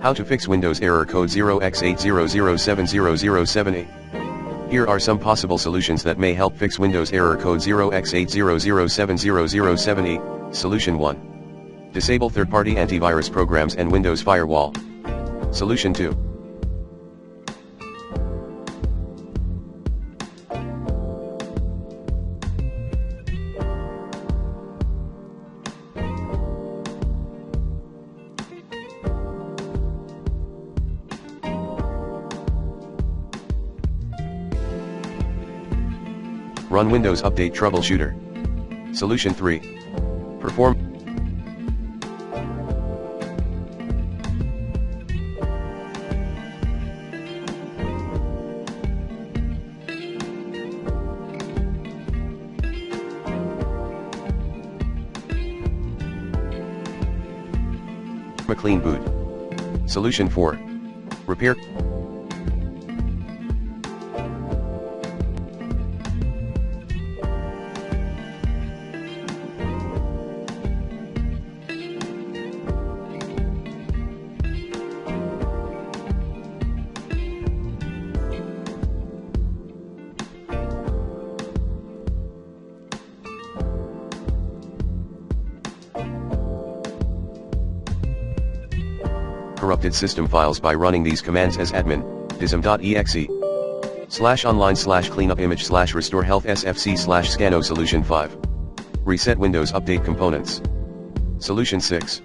How to fix Windows error code 0x8007007e. Here are some possible solutions that may help fix Windows error code 0x8007007e. Solution 1. Disable third-party antivirus programs and Windows firewall. Solution 2. Run Windows Update Troubleshooter. Solution 3. Perform a clean boot. Solution 4. Repair corrupted system files by running these commands as admin, dism.exe /online/cleanup image /restore health sfc /scano. Solution 5. Reset Windows Update components. Solution 6.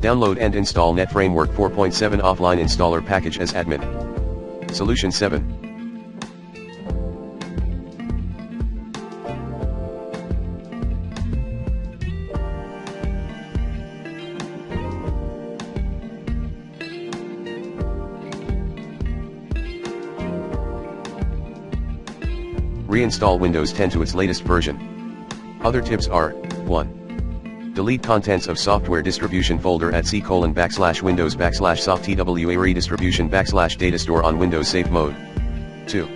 Download and install NetFramework 4.7 offline installer package as admin. Solution 7. Reinstall Windows 10 to its latest version. Other tips are: 1. Delete contents of software distribution folder at c:\windows /software redistribution /datastore on Windows Safe Mode. 2.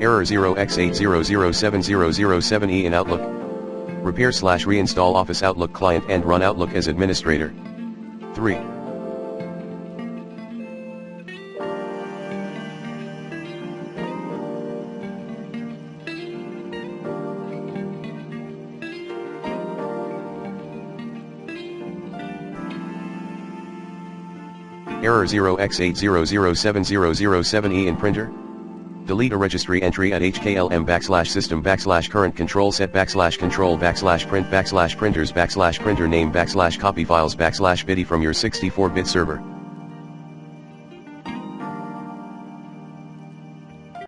Error 0x8007007e in Outlook. Repair/reinstall Office Outlook client and run Outlook as administrator. 3. Error 0x8007007e in printer. Delete a registry entry at hklm/system/current control set /control/print/printers/printer name/copy files/bidi from your 64-bit server.